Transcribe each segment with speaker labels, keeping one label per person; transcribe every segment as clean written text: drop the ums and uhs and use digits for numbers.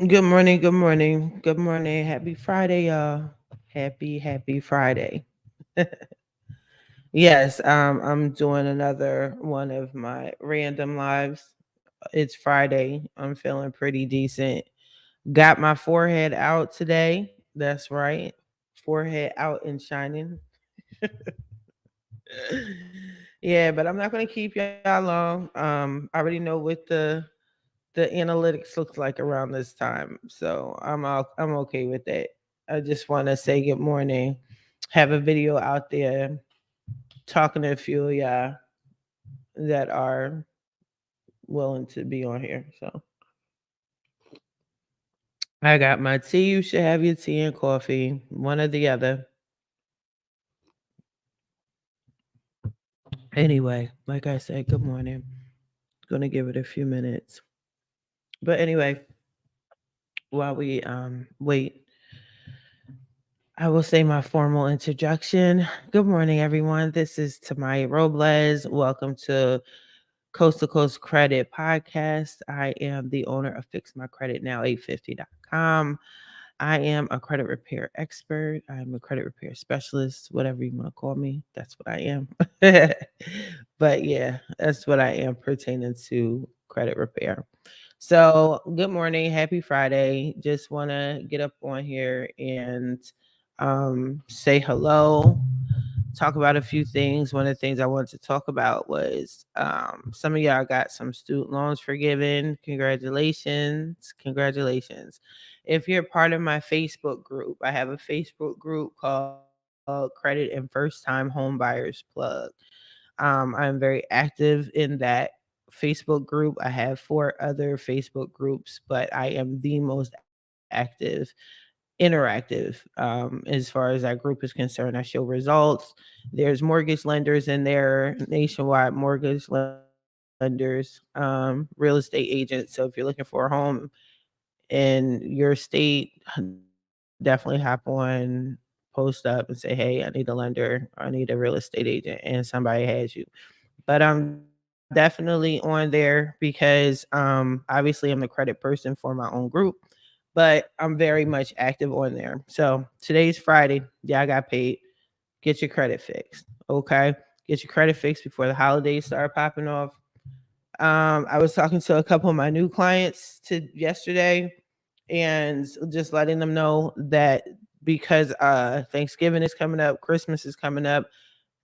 Speaker 1: Good morning, good morning, good morning. Happy Friday, y'all. Happy Friday. Yes, I'm doing another one of my random lives. It's Friday. I'm feeling pretty decent. Got my forehead out today. That's right. Forehead out and shining. Yeah, but I'm not gonna keep y'all long. I already know what the analytics looks like around this time. So I'm okay with that. I just want to say good morning. Have a video out there talking to a few of y'all that are willing to be on here. So I got my tea. You should have your tea and coffee, one or the other. Anyway, like I said, good morning. Gonna give it a few minutes. But anyway, while we wait, I will say my formal introduction. Good morning, everyone. This is Tamaya Robles. Welcome to Coast Credit Podcast. I am the owner of Fix My Credit Now 850.com. I am a credit repair expert. I'm a credit repair specialist, whatever you want to call me. That's what I am. But yeah, that's what I am pertaining to credit repair. So, good morning. Happy Friday. Just want to get up on here and say hello, talk about a few things. One of the things I wanted to talk about was some of y'all got some student loans forgiven. Congratulations. Congratulations. If you're part of my Facebook group, I have a Facebook group called Credit and First Time Home Buyers Plug. I'm very active in that Facebook group. I have four other Facebook groups, but I am the most active interactive as far as that group is concerned. I show results. There's mortgage lenders in there, nationwide mortgage lenders, real estate agents. So if you're looking for a home in your state, definitely hop on, post up and say, hey, I need a lender, or I need a real estate agent, and somebody has you. But I'm definitely on there because obviously I'm the credit person for my own group, but I'm very much active on there. So today's Friday. Yeah, I got paid. Get your credit fixed. Okay. Get your credit fixed before the holidays start popping off. I was talking to a couple of my new clients to yesterday and just letting them know that because Thanksgiving is coming up, Christmas is coming up,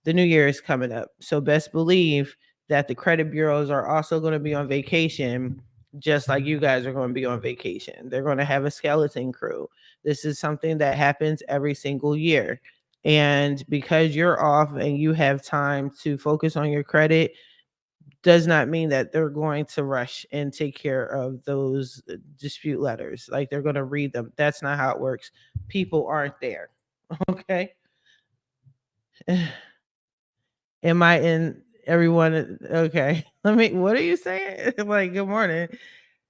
Speaker 1: the new year is coming up. So best believe that the credit bureaus are also going to be on vacation, just like you guys are going to be on vacation. They're going to have a skeleton crew. This is something that happens every single year. And because you're off and you have time to focus on your credit, does not mean that they're going to rush and take care of those dispute letters. Like they're going to read them. That's not how it works. People aren't there. Okay. Am I in everyone? Okay. What are you saying? Like, good morning.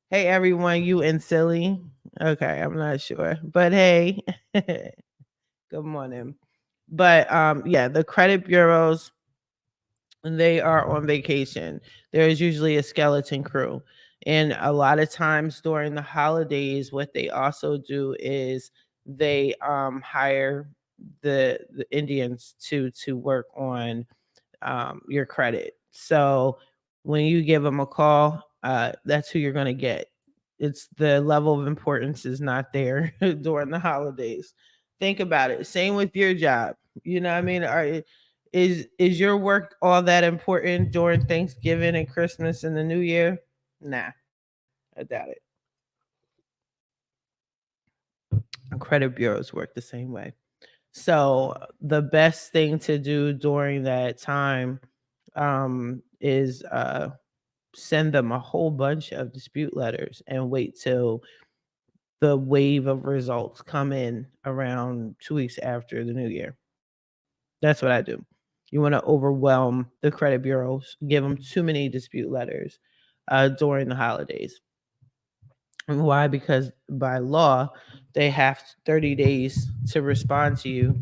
Speaker 1: Hey, everyone, you and silly. Okay. I'm not sure. But hey, good morning. But yeah, the credit bureaus, they are on vacation. There is usually a skeleton crew. And a lot of times during the holidays, what they also do is they hire the Indians to work on your credit. So when you give them a call, that's who you're going to get. It's the level of importance is not there during the holidays. Think about it. Same with your job. You know what I mean? Is your work all that important during Thanksgiving and Christmas and the New Year? Nah, I doubt it. Credit bureaus work the same way. So the best thing to do during that time is send them a whole bunch of dispute letters and wait till the wave of results come in around 2 weeks after the new year. That's what I do. You want to overwhelm the credit bureaus, give them too many dispute letters during the holidays. And why? Because by law, they have 30 days to respond to you.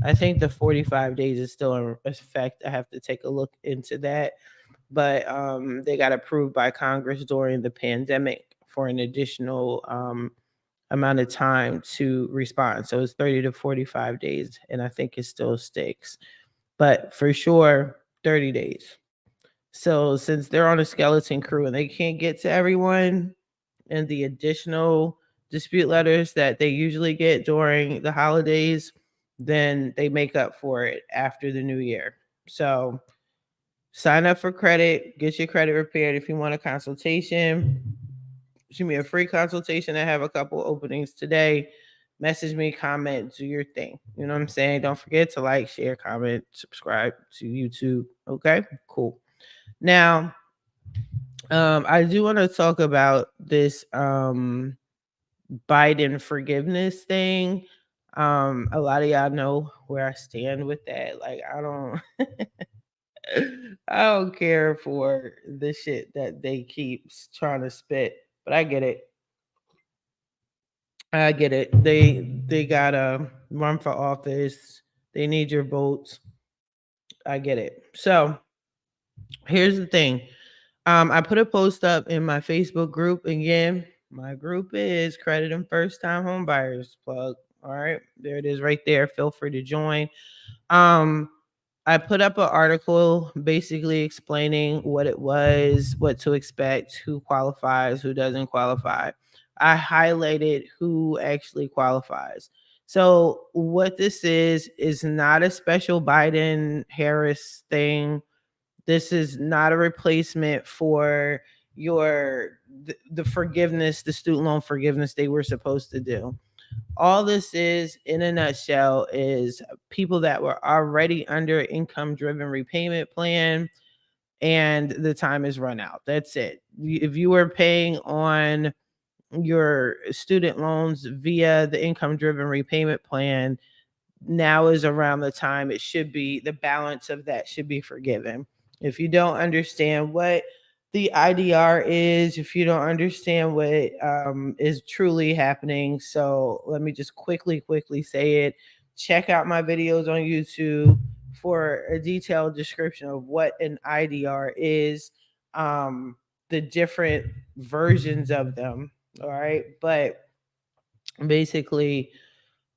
Speaker 1: I think the 45 days is still in effect. I have to take a look into that. But they got approved by Congress during the pandemic for an additional amount of time to respond. So it's 30 to 45 days, and I think it still sticks. But for sure, 30 days. So since they're on a skeleton crew and they can't get to everyone, and the additional dispute letters that they usually get during the holidays, then they make up for it after the new year. So sign up for credit, get your credit repaired. If you want a consultation, shoot me a free consultation. I have a couple openings today. Message me, comment, do your thing. You know what I'm saying? Don't forget to like, share, comment, subscribe to YouTube. Okay, cool. Now, I do want to talk about this Biden forgiveness thing. A lot of y'all know where I stand with that. Like, I don't I don't care for the shit that they keep trying to spit, but I get it. I get it. They gotta run for office. They need your votes. I get it. So here's the thing. I put a post up in my Facebook group. Again, my group is Credit and First Time Home Buyers Plug. All right, there it is right there. Feel free to join. Um, I put up an article basically explaining what it was, what to expect, who qualifies, who doesn't qualify. I highlighted who actually qualifies. So, what this is not a special Biden Harris thing. This is not a replacement for the forgiveness, the student loan forgiveness they were supposed to do. All this is, in a nutshell, is people that were already under income driven repayment plan and the time is run out. That's it. If you were paying on your student loans via the income driven repayment plan, now is around the time it should be, the balance of that should be forgiven. If you don't understand what the IDR is, if you don't understand what is truly happening, so let me just quickly say it. Check out my videos on YouTube for a detailed description of what an IDR is, um, the different versions of them. All right. But basically,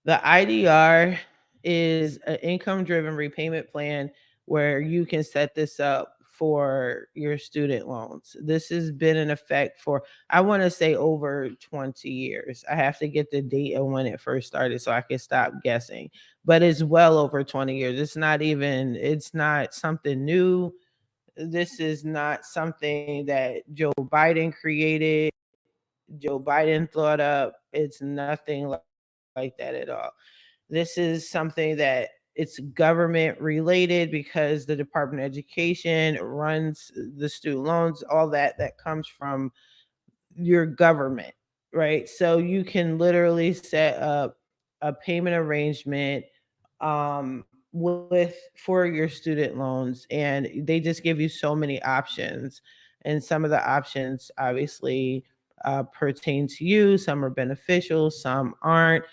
Speaker 1: the IDR is an income driven repayment plan where you can set this up for your student loans. This has been in effect for, I want to say, over 20 years. I have to get the date of when it first started so I can stop guessing. But it's well over 20 years. It's not something new. This is not something that Joe Biden created, Joe Biden thought up. It's nothing like that at all. This is something that it's government related because the Department of Education runs the student loans, all that comes from your government, right? So you can literally set up a payment arrangement with for your student loans, and they just give you so many options. And some of the options obviously pertain to you, some are beneficial, some aren't.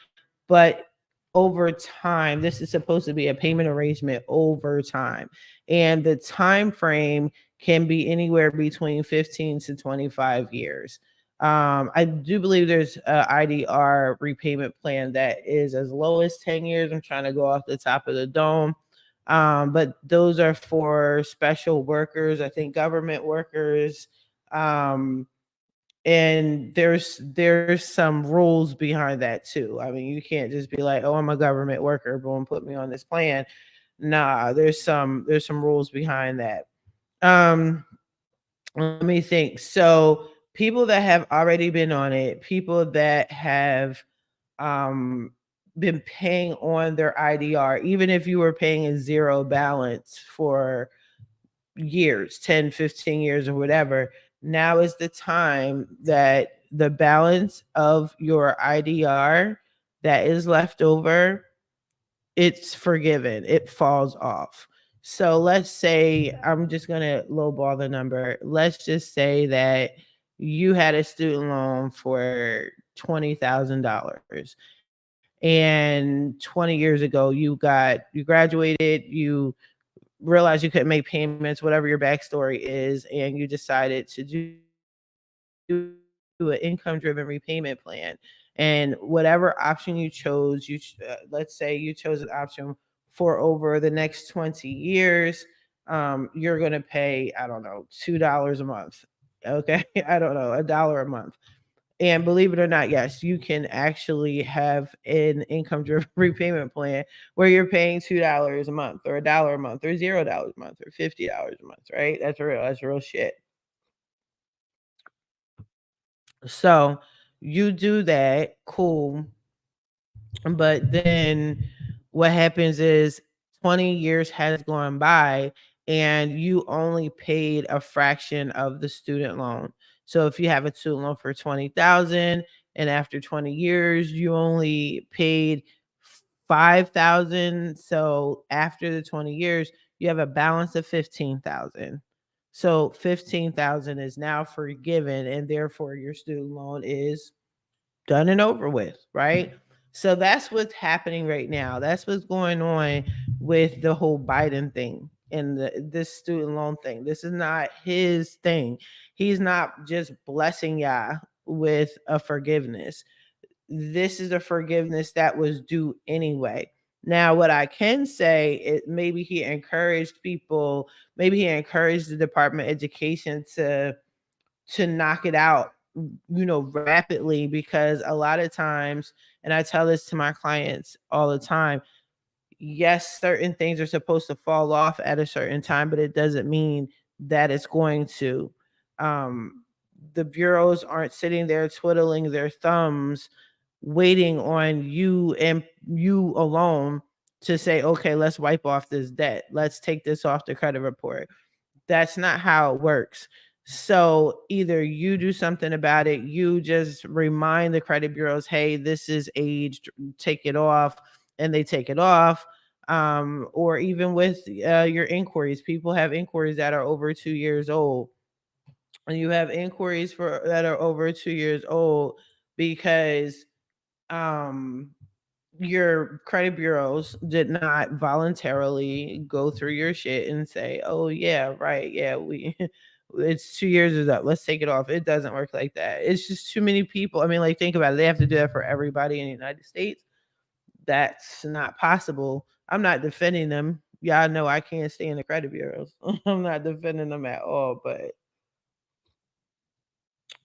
Speaker 1: But over time, this is supposed to be a payment arrangement over time. And the time frame can be anywhere between 15 to 25 years. I do believe there's a IDR repayment plan that is as low as 10 years. I'm trying to go off the top of the dome. But those are for special workers, I think government workers. Um, and there's some rules behind that too. I mean, you can't just be like, "Oh, I'm a government worker, boom, put me on this plan." Nah, there's some rules behind that. Um, Let me think. So, people that have already been on it, people that have um been paying on their IDR, even if you were paying a zero balance for years, 10, 15 years or whatever, now is the time that the balance of your IDR that is left over, it's forgiven. It falls off. So let's say, I'm just going to lowball the number. Let's just say that you had a student loan for $20,000, and 20 years ago you graduated, you realized you couldn't make payments, whatever your backstory is, and you decided to do an income driven repayment plan. And you And whatever option you chose, let's say you chose an option for over the next 20 years, you're going to pay, I don't know, $2 a month. Okay. I don't know, $1 a month. And believe it or not, yes, you can actually have an income driven repayment plan where you're paying $2 a month or $1 a month or $0 a month or $50 a month, right? That's real shit. So you do that, cool. But then what happens is 20 years has gone by and you only paid a fraction of the student loan. So if you have a student loan for 20,000 and after 20 years you only paid 5,000, so after the 20 years you have a balance of 15,000. So 15,000 is now forgiven and therefore your student loan is done and over with, right? So that's what's happening right now. That's what's going on with the whole Biden thing and this student loan thing. This is not his thing. He's not just blessing y'all with a forgiveness. This is a forgiveness that was due anyway. Now, what I can say is maybe he encouraged people, maybe he encouraged the Department of Education to knock it out, rapidly, because a lot of times, and I tell this to my clients all the time, yes, certain things are supposed to fall off at a certain time, but it doesn't mean that it's going to. Um, the bureaus aren't sitting there twiddling their thumbs, waiting on you and you alone to say, okay, let's wipe off this debt. Let's take this off the credit report. That's not how it works. So either you do something about it, you just remind the credit bureaus, hey, this is aged, take it off, and they take it off. Or even with your inquiries, people have inquiries that are over 2 years old, and you have inquiries for that are over 2 years old because um your credit bureaus did not voluntarily go through your shit and say, "Oh yeah, right, yeah, we it's 2 years is up. Let's take it off." It doesn't work like that. It's just too many people. I mean, like think about it. They have to do that for everybody in the United States. That's not possible. I'm not defending them. Y'all know I can't stay in the credit bureaus. I'm not defending them at all, but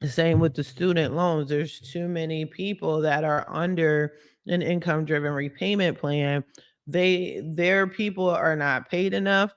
Speaker 1: the same with the student loans. There's too many people that are under an income driven repayment plan. Their people are not paid enough.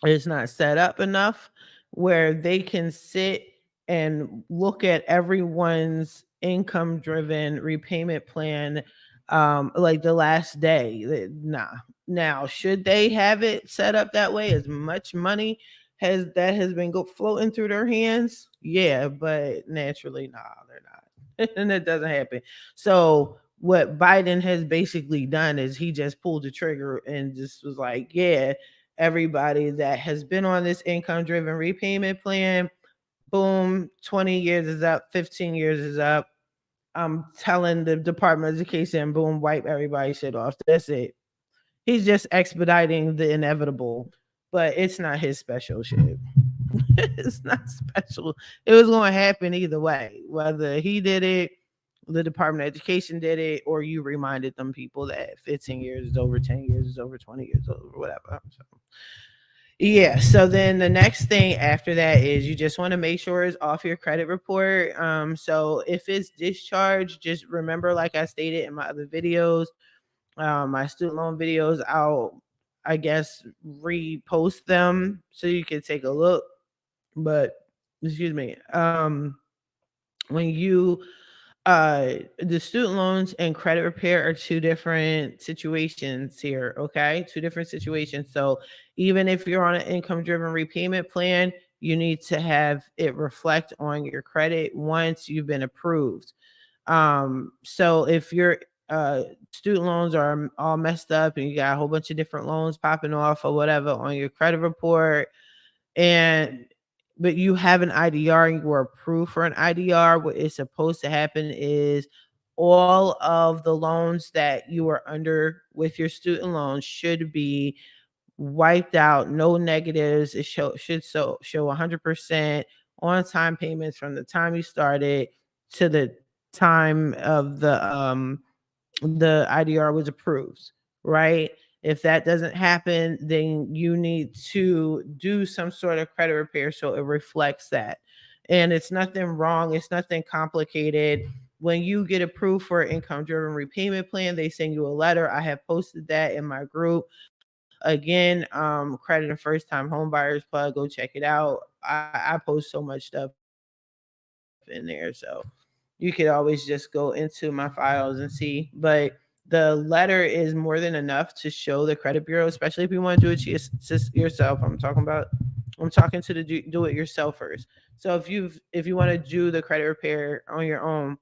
Speaker 1: It's not set up enough where they can sit and look at everyone's income driven repayment plan like the last day. Nah. Now, should they have it set up that way, as much money has been floating through their hands? Yeah, but naturally, nah, they're not. And that doesn't happen. So what Biden has basically done is he just pulled the trigger and just was like, yeah, everybody that has been on this income driven repayment plan, boom, 20 years is up, 15 years is up. I'm telling the Department of Education, boom, wipe everybody's shit off. That's it. He's just expediting the inevitable, but it's not his special shit. It's not special. It was going to happen either way, whether he did it, the Department of Education did it, or you reminded them people that 15 years is over, 10 years is over, 20 years over, whatever. So, yeah. So then the next thing after that is you just want to make sure it's off your credit report. So if it's discharged, just remember, like I stated in my other videos, my student loan videos, I guess, repost them so you can take a look. But excuse me, when you the student loans and credit repair are two different situations here. Okay, two different situations. So even if you're on an income driven repayment plan, you need to have it reflect on your credit once you've been approved. So if your student loans are all messed up and you got a whole bunch of different loans popping off or whatever on your credit report, and but you have an IDR and you were approved for an IDR, what is supposed to happen is all of the loans that you are under with your student loans should be wiped out, no negatives. It show 100% on time payments from the time you started to the time of the IDR was approved, right? If that doesn't happen, then you need to do some sort of credit repair so it reflects that. And it's nothing wrong, it's nothing complicated. When you get approved for an income driven repayment plan, they send you a letter. I have posted that in my group. Again, credit and first time home buyers plug, go check it out. I post so much stuff in there. So you could always just go into my files and see. But the letter is more than enough to show the credit bureau, especially if you want to do it yourself. I'm talking to the do it yourselfers. So if you want to do the credit repair on your own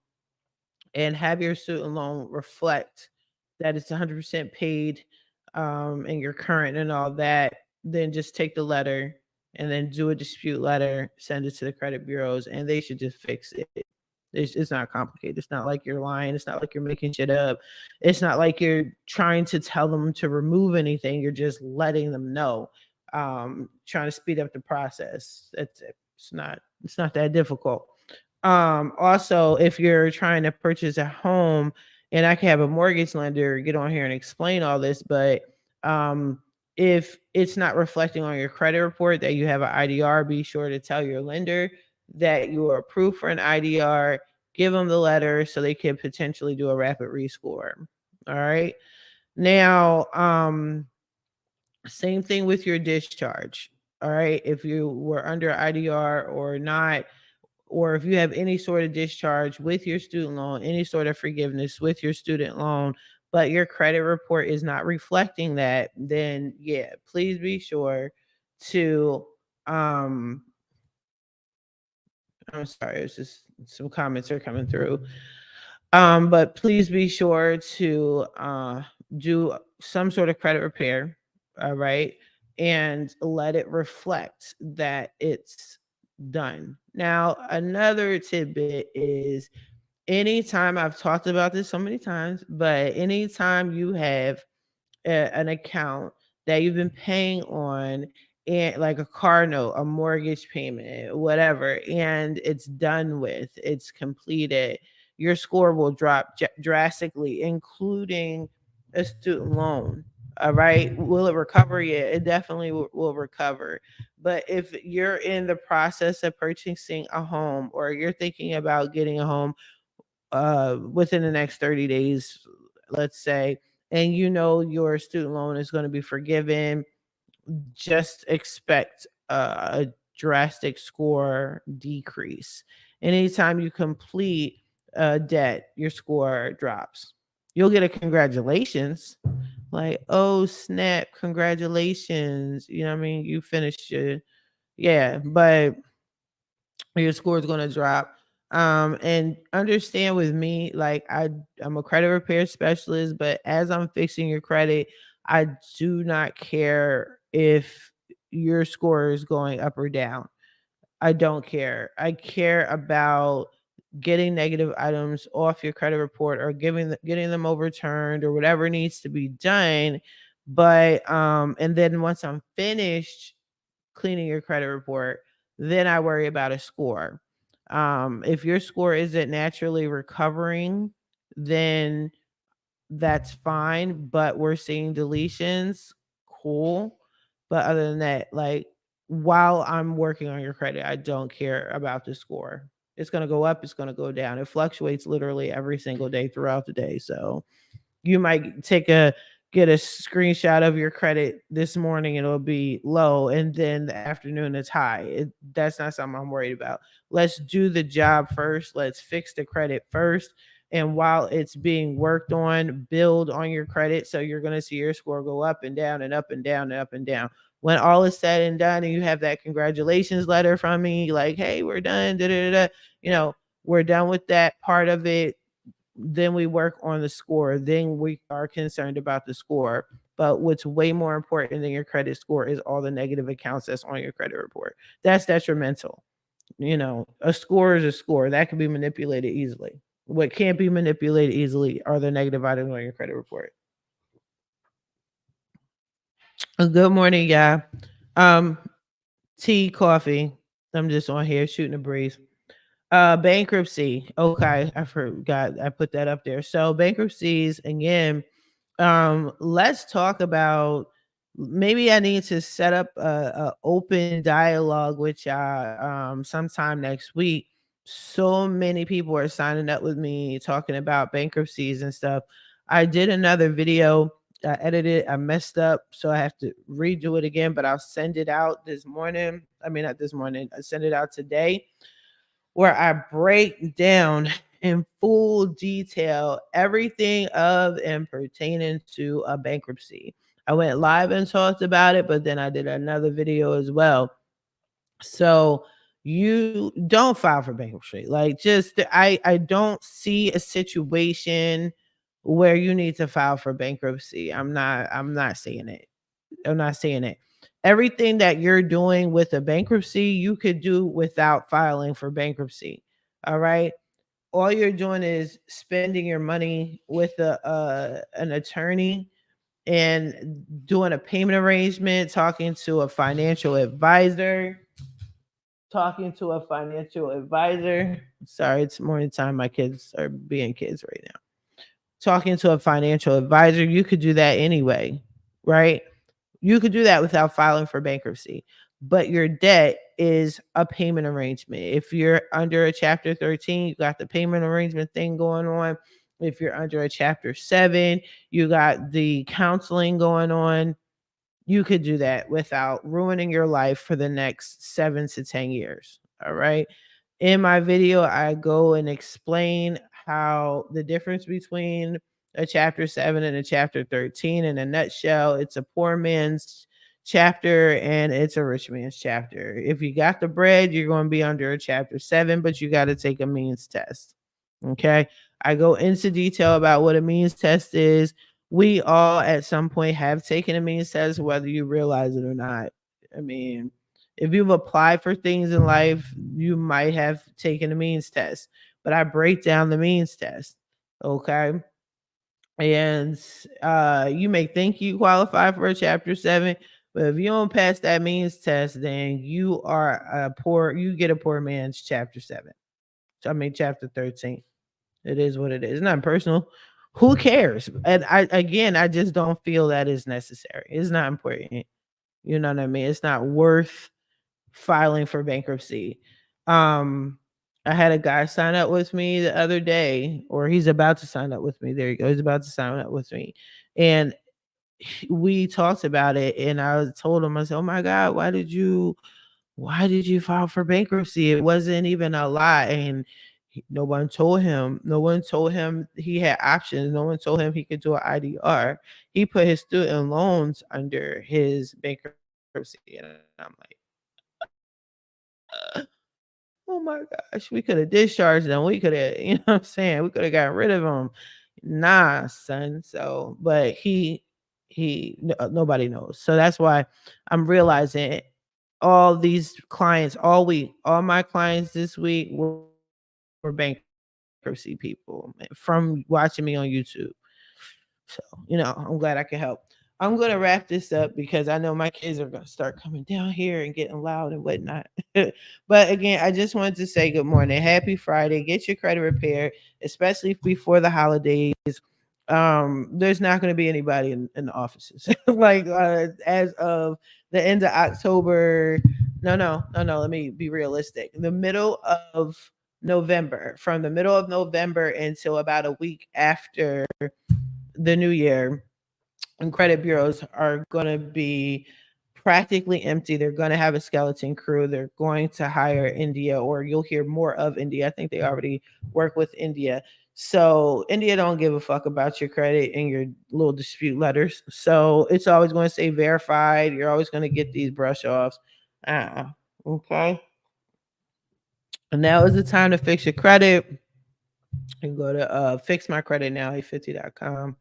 Speaker 1: and have your student loan reflect that it's 100% paid, and you're current and all that, then just take the letter and then do a dispute letter, send it to the credit bureaus, and they should just fix it. It's not complicated. It's not like you're lying. It's not like you're making shit up. It's not like you're trying to tell them to remove anything. You're just letting them know, trying to speed up the process. That's it. It's not that difficult. Also, if you're trying to purchase a home, and I can have a mortgage lender get on here and explain all this, but um, if it's not reflecting on your credit report that you have an IDR, be sure to tell your lender that you are approved for an IDR. Give them the letter so they can potentially do a rapid rescore. All right. Now, same thing with your discharge. All right. If you were under IDR or not, or if you have any sort of discharge with your student loan, any sort of forgiveness with your student loan, but your credit report is not reflecting that, then yeah, please be sure to I'm sorry, it's just some comments are coming through. But please be sure to do some sort of credit repair, all right, and let it reflect that it's done. Now, another tidbit is anytime I've talked about this so many times, but anytime you have an account that you've been paying on, and like a car note, a mortgage payment, whatever, and it's done with, it's completed, your score will drop drastically, including a student loan. All right. Will it recover? Yeah, it definitely will recover. But if you're in the process of purchasing a home or you're thinking about getting a home within the next 30 days, let's say, and you know your student loan is going to be forgiven, just expect a drastic score decrease. Anytime you complete a debt, your score drops. You'll get a congratulations, like, oh snap, congratulations. You know what I mean? You finished your, yeah, but your score is going to drop. And understand with me, like I'm a credit repair specialist, but as I'm fixing your credit, I do not care if your score is going up or down. I don't care. I care about getting negative items off your credit report or getting them overturned or whatever needs to be done. But and then once I'm finished cleaning your credit report, then I worry about a score. If your score isn't naturally recovering, then that's fine, but we're seeing deletions, cool. But other than that, like while I'm working on your credit, I don't care about the score. It's going to go up, it's going to go down. It fluctuates literally every single day throughout the day. So you might get a screenshot of your credit this morning, it'll be low, and then the afternoon it's high. That's not something I'm worried about. Let's do the job first. Let's fix the credit first. And while it's being worked on, build on your credit so you're going to see your score go up and down and up and down and up and down. When all is said and done, and you have that congratulations letter from me, like, hey, we're done, da, da, da, you know, we're done with that part of it, then we work on the score. Then we are concerned about the score. But what's way more important than your credit score is all the negative accounts that's on your credit report. That's detrimental. You know, a score is a score that can be manipulated easily. What can't be manipulated easily are the negative items on your credit report. Good morning, y'all. Um, tea, coffee. I'm just on here shooting a breeze. Bankruptcy. Okay, I forgot. I put that up there. So bankruptcies again. Let's talk about. Maybe I need to set up a open dialogue with y'all sometime next week. So many people are signing up with me talking about bankruptcies and stuff. I did another video. I edited. I messed up, so I have to redo it again. But I'll send it out this morning. I mean, not this morning. I send it out today, where I break down in full detail everything of and pertaining to a bankruptcy. I went live and talked about it, but then I did another video as well. So you don't file for bankruptcy. Like, just I don't see a situation where you need to file for bankruptcy. I'm not seeing it. I'm not seeing it. Everything that you're doing with a bankruptcy, you could do without filing for bankruptcy. All right. All you're doing is spending your money with an attorney and doing a payment arrangement, talking to a financial advisor, Sorry, it's morning time. My kids are being kids right now. Talking to a financial advisor, you could do that anyway, right? You could do that without filing for bankruptcy. But your debt is a payment arrangement. If you're under a chapter 13, you got the payment arrangement thing going on. If you're under a chapter 7, you got the counseling going on. You could do that without ruining your life for the next 7 to 10 years. All right. In my video, I go and explain how the difference between a chapter 7 and a chapter 13 in a nutshell. It's a poor man's chapter and it's a rich man's chapter. If you got the bread, you're going to be under a chapter 7, but you got to take a means test. Okay. I go into detail about what a means test is. We all at some point have taken a means test, whether you realize it or not. I mean, if you've applied for things in life, you might have taken a means test, but I break down the means test. Okay. And you may think you qualify for a chapter 7, but if you don't pass that means test, then you get a poor man's chapter 7. So I mean, chapter 13. It is what it is. It's not personal. Who cares? And I just don't feel that is necessary. It's not important. You know what I mean? It's not worth filing for bankruptcy. Um, I had a guy sign up with me the other day, or he's about to sign up with me. There you go. He's about to sign up with me. And we talked about it, and told him, I said, "Oh my God, why did you file for bankruptcy? It wasn't even a lie." And no one told him. No one told him he had options. No one told him he could do an IDR. He put his student loans under his bankruptcy, and I'm like, oh my gosh, we could have discharged them. We could have, you know what I'm saying? We could have got rid of him. Nah, son. So, but nobody knows. So that's why I'm realizing all these clients all week, all my clients this week were bankruptcy people from watching me on YouTube. So, I'm glad I can help. I'm going to wrap this up because I know my kids are going to start coming down here and getting loud and whatnot. But again, I just wanted to say good morning. Happy Friday. Get your credit repaired, especially before the holidays. There's not going to be anybody in the offices like as of the end of October. No, let me be realistic. The middle of November, from the middle of November until about a week after the new year, and credit bureaus are going to be practically empty. They're going to have a skeleton crew. They're going to hire India, or you'll hear more of India. I think they already work with India. So India don't give a fuck about your credit and your little dispute letters. So it's always going to say verified. You're always going to get these brush offs. Okay. And now is the time to fix your credit. You can go to fix my credit now, a50.com.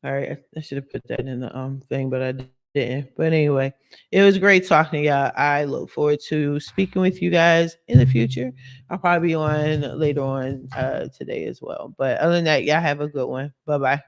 Speaker 1: All right, I should have put that in the thing, but I didn't. But anyway, it was great talking to y'all. I look forward to speaking with you guys in the future. I'll probably be on later on today as well. But other than that, y'all have a good one. Bye bye.